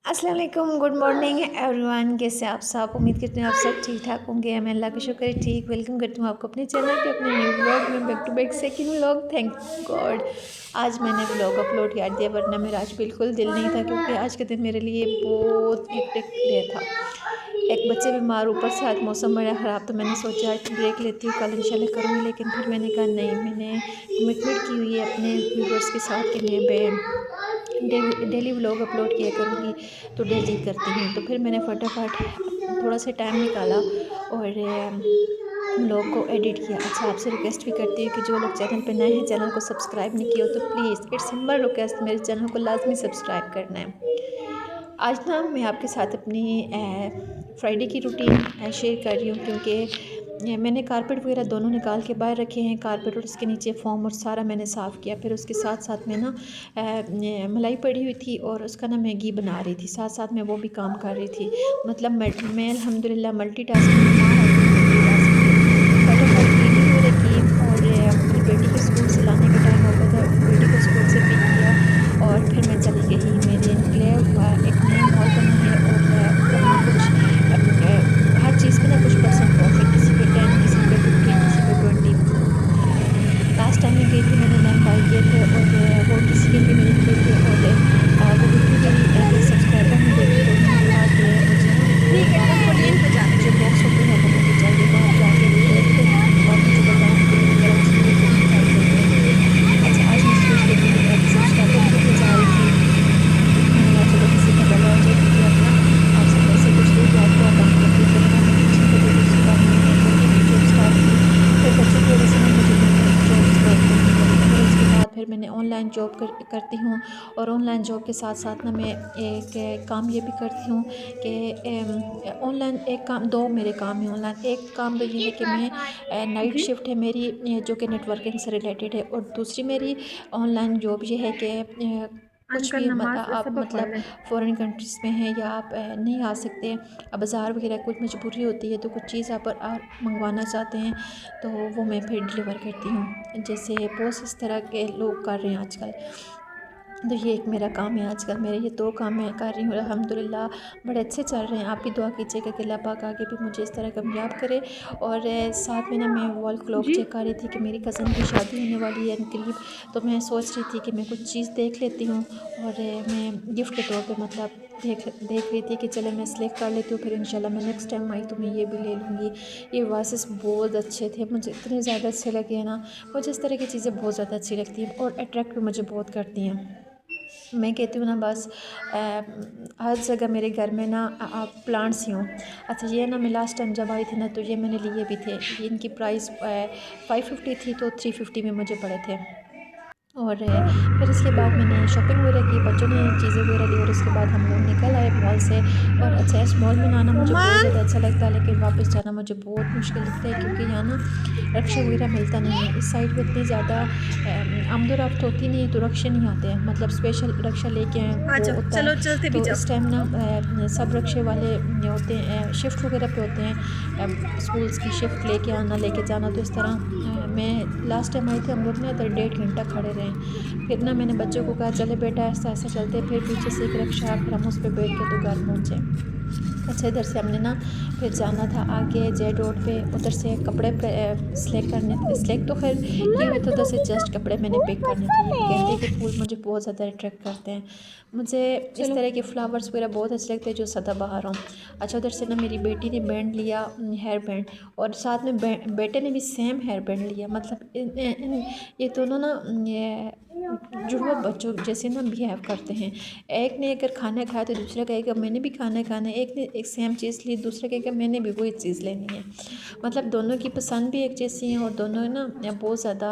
अस्सलाम वालेकुम, good morning everyone. कैसे आप सब? उम्मीद करते हैं आप सब ठीक ठाक होंगे। मैं अल्लाह का शुक्र है ठीक। वेलकम करती हूँ आपको अपने चैनल पे, अपने न्यू व्लॉग में, back to back second vlog. Thank God आज मैंने व्लॉग अपलोड कर दिया, वरना मेरा आज बिल्कुल दिल नहीं था, क्योंकि आज के दिन मेरे लिए बहुत हेक्टिक डे था। एक बच्चे बीमार, ऊपर से आज मौसम बड़ा ख़राब, तो मैंने सोचा आज ब्रेक लेती हूँ, कल इंशाल्लाह करूँगी। लेकिन फिर मैंने कहा नहीं, मैंने कमिटमेंट की हुई है अपने व्यूवर्स के साथ कि मैं डेली व्लॉग अपलोड किया करूँगी, तो डेली करती हूँ। तो फिर मैंने फटाफट थोड़ा सा टाइम निकाला और व्लॉग को एडिट किया। अच्छा, आपसे रिक्वेस्ट भी करती हूँ कि जो लोग चैनल पे नए हैं, चैनल को सब्सक्राइब नहीं किया हो, तो प्लीज़ इट्स हम्बल रिक्वेस्ट, मेरे चैनल को लाजमी सब्सक्राइब करना है। आज ना मैं आपके साथ अपनी फ्राइडे की रूटीन शेयर कर रही हूँ, क्योंकि मैंने कारपेट वगैरह दोनों निकाल के बाहर रखे हैं। कारपेट और उसके नीचे फॉर्म और सारा मैंने साफ़ किया। फिर उसके साथ साथ में ना मलाई पड़ी हुई थी और उसका ना मैं घी बना रही थी, साथ साथ में वो भी काम कर रही थी। मतलब मैं अल्हम्दुलिल्लाह मल्टीटास्किंग माँ हूँ, तो मल्टीटास्किंग है। फटाफट क्लीनिंग वगैरह की और फिर बेटी को स्कूल से लाने का टाइम हो गया था, बेटी को स्कूल से पिक किया और फिर मैं चली गई। मेरे इनक्लेव एक नया मॉल बना है और वहाँ कुछ हर चीज़ पे ना कुछ परसेंट ऑफ है, किसी पे 10, किसी पे 15, किसी पे 20। लास्ट टाइम मैं गई थी, मैंने लैम्प बाई किए थे और वो किसी के लिए मेरे लिए थे। और वो वीडियो मेरी एक सब्सक्राइबर ने देखी, तो उन्होंने कहा कि मुझे ना बाहर वाले जो बॉक्स होते हैं वो मुझे चाहिए, बाहर जाके देख दो और मुझे बताओ कि तुम्हें क्या चाहिए, तो मैं ट्राई करके रखूँगी। अच्छा, आज मैं स्पेशली एक सब्सक्राइबर के लिए जा रही थी। मैंने कहा चलो किसी का भला हो जाए, क्योंकि अब ना आपसे पैसे कुछ दूर जाते तो आप हम करती। फिर ना मैंने किचन के लिए दूसरी बार मैंने कुकिंग की जॉब स्टार्ट की। फिर बच्चों की वजह से ना मुझे दोनों जॉब्स ड्रॉप करनी पड़ी। फिर उसके बाद फिर मैंने ऑनलाइन जॉब करती हूँ, और ऑनलाइन जॉब के साथ साथ ना मैं एक काम ये भी करती हूँ कि ऑनलाइन एक काम, दो मेरे काम है ऑनलाइन। एक काम तो ये है कि मैं नाइट शिफ्ट है मेरी, जो कि नेटवर्किंग से रिलेटेड है। और दूसरी मेरी ऑनलाइन जॉब ये है कि कुछ अंकल भी नमाज आप सबक पढ़ मतलब लें। फ़ॉरेन कंट्रीज़ में हैं या आप नहीं आ सकते, अब बाज़ार वगैरह कुछ मजबूरी होती है, तो कुछ चीज़ आप मंगवाना चाहते हैं, तो वो मैं फिर डिलीवर करती हूँ, जैसे पोस्ट इस तरह के लोग कर रहे हैं आजकल। तो ये एक मेरा काम है आजकल। मेरे ये दो काम मैं कर रही हूँ, अल्हम्दुलिल्लाह बड़े अच्छे चल रहे हैं। आप भी दुआ कीजिएगा कि अल्लाह पाक आगे भी मुझे इस तरह कामयाब करे। और साथ में ना मैं वॉल क्लॉक जी। चेक कर रही थी कि मेरी कज़न की शादी होने वाली है करीब, तो मैं सोच रही थी कि मैं कुछ चीज़ देख लेती हूँ और मैं गिफ्ट के तौर पे मतलब देख रही थी कि चलो मैं सेलेक्ट कर लेती हूँ, फिर इंशाल्लाह मैं नेक्स्ट टाइम आई तो मैं ये भी ले लूँगी। ये वासेस बहुत अच्छे थे, मुझे इतने ज़्यादा अच्छे लगे हैं ना। मुझे इस तरह की चीज़ें बहुत ज़्यादा अच्छी लगती हैं और अट्रैक्ट भी मुझे बहुत करती हैं। मैं कहती हूँ ना बस हर जगह मेरे घर में ना प्लांट्स ही हों। अच्छा, ये ना मैं लास्ट टाइम जब आई थी ना, तो ये मैंने लिए भी थे। ये इनकी प्राइस 550 थी, तो 350 में मुझे पड़े थे। और फिर इसके बाद मैंने शॉपिंग वगैरह की, बच्चों ने चीज़ें वगैरह ली, और उसके बाद हम लोग निकल आए मॉल से। और अच्छा, इस मॉल में आना मुझे बहुत उमंग। ज़्यादा अच्छा लगता है, लेकिन वापस जाना मुझे बहुत मुश्किल लगता है, क्योंकि यहाँ ना रक्शा वगैरह मिलता नहीं है। इस साइड पे इतनी ज़्यादा आमदोरफ्त होती नहीं है, तो रक्शे नहीं आते हैं, मतलब स्पेशल रक्शा लेके आए आ वो जाओ, होता है। चलो चलते भी तो जाओ। इस टाइम ना सब रक्शे वाले होते हैं, शिफ्ट वगैरह पे होते हैं, स्कूल्स की शिफ्ट लेके आना लेके जाना। तो इस तरह मैं लास्ट टाइम आई थी, हम लोग ना इधर 1.5 घंटा खड़े रहे। फिर ना मैंने बच्चों को कहा चले बेटा ऐसा ऐसा चलते, फिर पीछे से एक रिक्शा, फिर हम उस पर बैठ के तो घर पहुँचे। अच्छा, इधर से हमने ना फिर जाना था आगे जेड रोड पे, उधर से कपड़े सेलेक्ट करने थे। सेलेक्ट तो खैर किए हुए थे, उधर से जस्ट कपड़े मैंने पिक करने थे। ये गेंदे के फूल मुझे बहुत ज़्यादा अट्रैक्ट करते हैं। मुझे इस चलो। तरह के फ्लावर्स वगैरह बहुत अच्छे लगते हैं जो सदाबहार हों। अच्छा, उधर से ना मेरी बेटी ने बैंड लिया, हेयर बैंड, और साथ में बेटे ने भी सेम हेयर बैंड लिया। मतलब ये दोनों ना ये जुड़वा बच्चों जैसे ना बिहेव करते हैं। एक ने अगर खाना खाया तो दूसरा कहेगा मैंने भी खाना खाना है। एक ने एक सेम चीज़ ली, दूसरा कहेगा मैंने भी वही चीज़ लेनी है। मतलब दोनों की पसंद भी एक जैसी है, और दोनों ना बहुत ज़्यादा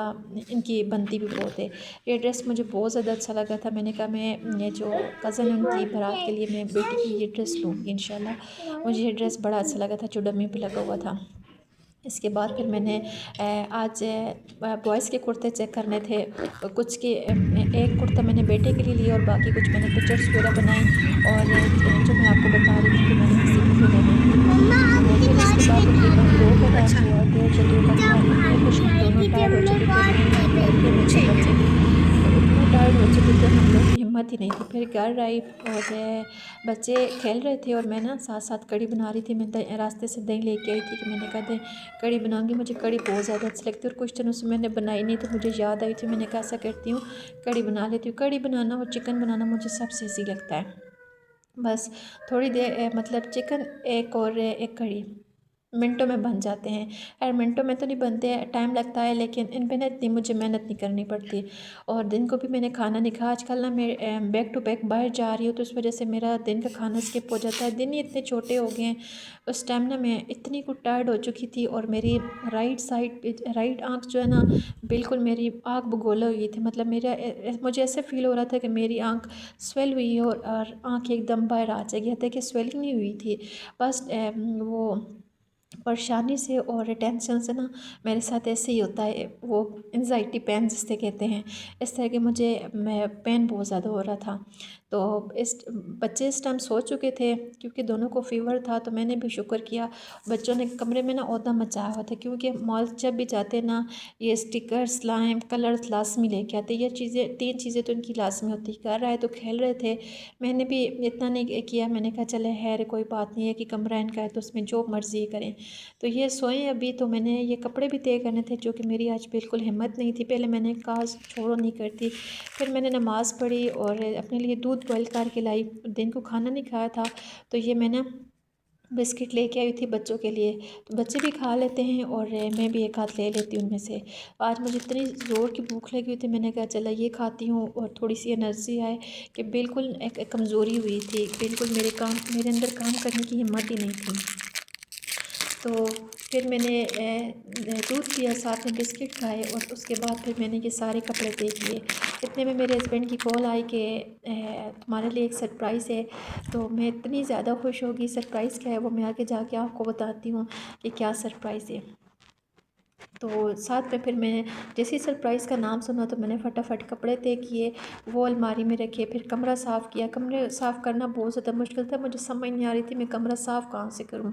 इनकी बनती भी बहुत है। ये ड्रेस मुझे बहुत ज़्यादा अच्छा लगा था। मैंने कहा मैं ये जो कज़न है उनकी बारात के लिए मैं बेटी की ये ड्रेस लूँगी इंशाल्लाह। मुझे ये ड्रेस बड़ा अच्छा लगा था जो डमी पे लगा हुआ था। इसके बाद फिर मैंने आज बॉयज़ के कुर्ते चेक करने थे। कुछ के एक कुर्ता मैंने बेटे के लिए लिया और बाकी कुछ मैंने पिक्चर्स वगैरह बनाई, और जो मैं आपको बता रही थी कि मैंने किसी के लिए लेने हैं। तो फिर इसके बाद तकरीबन 2 का टाइम अच्छा। हुआ, 1:30 या 2 का था। इतने कुछ दोनों टायर्ड हो चुके थे, मैं और मेरे छोटे बच्चे भी, तो इतने टायर्ड हो चुके थे हम लोग की हिम्मत हिम्मत ही नहीं थी। फिर घर आई और बच्चे खेल रहे थे और मैं ना साथ साथ कढ़ी बना रही थी। मैं रास्ते से दही लेके आई थी कि मैंने कहा कढ़ी बनाऊंगी, मुझे कढ़ी बहुत ज़्यादा अच्छी लगती है और कुछ दिनों से मैंने बनाई नहीं, तो मुझे याद आई थी, मैंने कहा ऐसा करती हूँ कढ़ी बना लेती हूँ। कढ़ी बनाना और चिकन बनाना मुझे सबसे ईजी लगता है। बस थोड़ी देर मतलब चिकन एक और एक कढ़ी मिनटों में बन जाते हैं। यार मिनटों में तो नहीं बनते, टाइम लगता है, लेकिन इन पे ना इतनी मुझे मेहनत नहीं करनी पड़ती। और दिन को भी मैंने खाना नहीं खाया। आजकल ना मैं बैक टू बैक बाहर जा रही हूँ, तो उस वजह से मेरा दिन का खाना स्किप हो जाता है। दिन ही इतने छोटे हो गए हैं। उस टाइम ना मैं इतनी कुछ टायर्ड हो चुकी थी और मेरी राइट साइड राइट आँख जो है ना बिल्कुल मेरी आँख बगोला हुई थी। मतलब मुझे ऐसे फील हो रहा था कि मेरी आँख स्वेल हुई है और आँख एकदम बाहर आ जाएगी। था कि स्वेलिंग नहीं हुई थी, बस वो परेशानी से और टेंशन से ना मेरे साथ ऐसे ही होता है, वो एंजाइटी पेन जिसे कहते हैं, इस तरह के मुझे पेन बहुत ज़्यादा हो रहा था। तो बच्चे इस टाइम सो चुके थे क्योंकि दोनों को फीवर था, तो मैंने भी शुक्र किया। बच्चों ने कमरे में ना औदा मचाया हुआ था, क्योंकि मॉल जब भी जाते ना ये स्टिकर्स स्लाइम कलर्स लाजमी लेके आते। ये चीज़ें 3 चीज़ें तो इनकी लाजमी होती। कर रहा है तो खेल रहे थे, मैंने भी इतना नहीं किया। मैंने कहा चले है कोई बात नहीं है कि कमरा इनका है तो उसमें जो मर्ज़ी करें। तो ये सोएं अभी। तो मैंने ये कपड़े भी तय करने थे, जो कि मेरी आज बिल्कुल हिम्मत नहीं थी। पहले मैंने कहा छोड़ो नहीं करती, फिर मैंने नमाज़ पढ़ी और अपने लिए दूध बॉयल करके लाई। दिन को खाना नहीं खाया था, तो ये मैंने बिस्किट लेके आई थी बच्चों के लिए, तो बच्चे भी खा लेते हैं और मैं भी एक हाथ ले लेती हूँ उनमें से। आज मुझे इतनी ज़ोर की भूख लगी हुई थी, मैंने कहा चला ये खाती हूँ और थोड़ी सी एनर्जी आए, कि बिल्कुल एक कमज़ोरी हुई थी, बिल्कुल मेरे अंदर काम करने की हिम्मत ही नहीं थी। तो फिर मैंने दूध पिया, साथ में बिस्किट खाए और उसके बाद फिर मैंने ये सारे कपड़े देख लिए। इतने में मेरे हस्बैंड की कॉल आई कि तुम्हारे लिए एक सरप्राइज़ है। तो मैं इतनी ज़्यादा खुश होगी। सरप्राइज़ क्या है वो मैं आगे जाके आपको बताती हूँ कि क्या सरप्राइज़ है। तो साथ में फिर मैं जैसे ही सरप्राइज़ का नाम सुना तो मैंने फटाफट कपड़े तय किए, वो अलमारी में रखे, फिर कमरा साफ़ किया। कमरे साफ़ करना बहुत ज़्यादा मुश्किल था, मुझे समझ नहीं आ रही थी मैं कमरा साफ़ कहाँ से करूँ।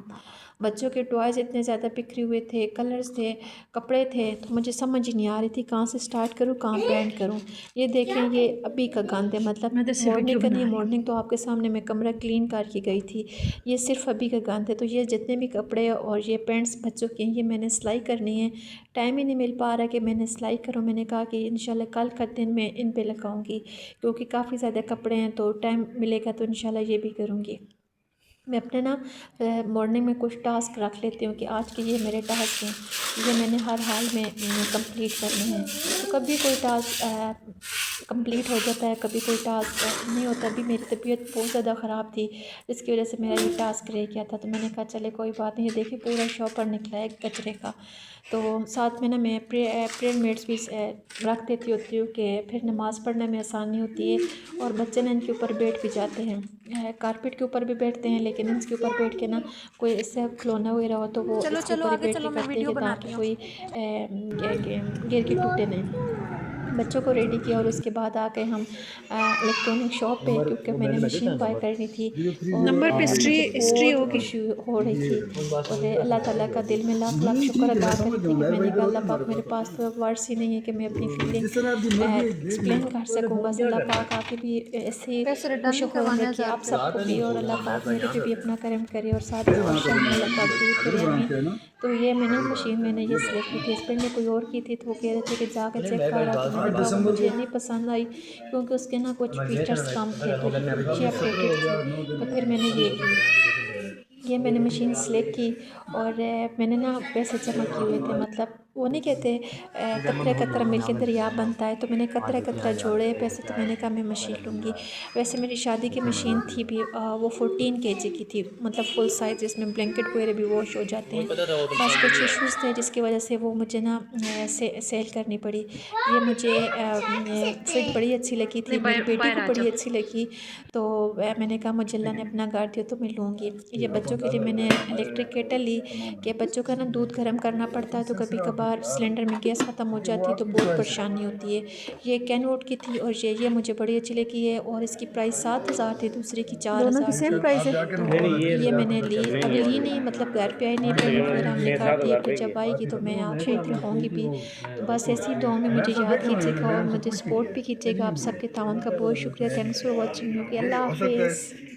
बच्चों के टॉयज़ इतने ज़्यादा बिखरे हुए थे, कलर्स थे, कपड़े थे, तो मुझे समझ ही नहीं आ रही थी कहाँ से स्टार्ट करूँ, कहाँ पे एंड करूँ। ये देखें, ये अभी का गंद है, मतलब मॉर्निंग का नहीं। मॉर्निंग तो आपके सामने मैं कमरा क्लीन करके गई थी, ये सिर्फ अभी का गंद है। तो ये जितने भी कपड़े और ये पेंट्स बच्चों के, ये मैंने सिलाई करनी है। टाइम ही नहीं मिल पा रहा कि मैंने सिलाई करूँ। मैंने कहा कि इंशाल्लाह कल का दिन मैं इन पे लगाऊंगी, क्योंकि काफ़ी ज़्यादा कपड़े हैं, तो टाइम मिलेगा तो इंशाल्लाह ये भी करूँगी। मैं अपने ना मॉर्निंग में कुछ टास्क रख लेती हूँ कि आज के ये मेरे टास्क हैं, ये मैंने हर हाल में कंप्लीट करने हैं। तो कभी कोई टास्क कंप्लीट हो जाता है, कभी कोई टास्क नहीं होता। अभी मेरी तबीयत बहुत ज़्यादा ख़राब थी, जिसकी वजह से मेरा ये टास्क रह गया था। तो मैंने कहा चले कोई बात नहीं। ये देखिए पूरा शॉपर निकला है कचरे का। तो साथ में ना मैं प्रेयर मेट्स भी रख देती होती हूँ कि फिर नमाज़ पढ़ने में आसानी होती है। और बच्चे ना इनके ऊपर बैठ भी जाते हैं, कारपेट के ऊपर भी बैठते हैं, लेकिन इनके ऊपर बैठ के ना कोई इससे खिलौना वगैरह हो तो वो इसके ऊपर ही बैठ के करते हैं, कि ताकि कोई गिर के टूटे नहीं। बच्चों को रेडी किया और उसके बाद आके हम इलेक्ट्रॉनिक शॉप पे, क्योंकि मैंने मशीन बाय करनी थी और मुझे बहुत खुशी हो रही थी। और अल्लाह ताला का दिल में लाख लाख शुक्र अदा कर रही थी कि मैंने कहा अल्लाह पाक, मेरे पास तो वर्ड्स ही नहीं है कि मैं अपनी फीलिंग एक्सप्लेन कर सकूँ। बस अल्लाह पाक आके भी ऐसे खुश खुरम रखिए आप सबको भी, और अल्लाह पाक मेरे पे भी अपना करम करे और सारी परेशानी अल्लाह पाक दूर करे हमें। तो ये मैंने मशीन मैंने ये सिलेक्ट की थी, हस्बैंड ने कोई और की थी, तो वो कह रहे थे कि जाकर चेक कर रहा। तो मैंने कहा वो मुझे नहीं पसंद आई, क्योंकि उसके ना कुछ फीचर्स कम थे, तो ये अपडेटेड थी। तो फिर मैंने ये की, ये मैंने मशीन सेलेक्ट की। और मैंने ना पैसे जमा किए हुए थे, मतलब वो नहीं कहते कतरा कतरा मिल के दरिया बनता है, तो मैंने कतरा कतरा जोड़े पैसे। तो मैंने कहा मैं मशीन लूँगी। वैसे मेरी शादी की मशीन थी भी, वो 14 kg की थी, मतलब फुल साइज़, जिसमें ब्लैंकेट वगैरह भी वॉश हो जाते हैं। बस कुछ इश्यूज़ थे जिसकी वजह से वो मुझे ना सेल करनी पड़ी। ये मुझे फ्रिज बड़ी अच्छी लगी थी, मेरी बेटी को बड़ी अच्छी लगी। तो मैंने कहा मुझे अल्लाह ने अपना घर दिया तो मैं लूँगी। ये बच्चों के लिए मैंने इलेक्ट्रिक केटल ली, कि बच्चों का ना दूध गर्म करना पड़ता है, तो कभी कभार बार सिलेंडर में गैस ख़त्म हो जाती है तो बहुत परेशानी होती है। ये कैनवुड की थी और ये मुझे बड़ी अच्छी लगी है और इसकी प्राइस 7,000 थी, दूसरे की 4,000 थी। प्राइस है। तो ये मैंने ली, अभी ली नहीं, मतलब घर पे आई नहीं, पेमेंट वगैरह हमने कर दी, फिर जब आएगी तो मैं आपको दिखाऊंगी भी। तो बस ऐसी दुआ में मुझे याद कीजिएगा और मुझे सपोर्ट भी कीजिएगा। आप सबके ताउन का बहुत शुक्रिया। Thanks for watching. ओके, अल्लाह हाफिज़।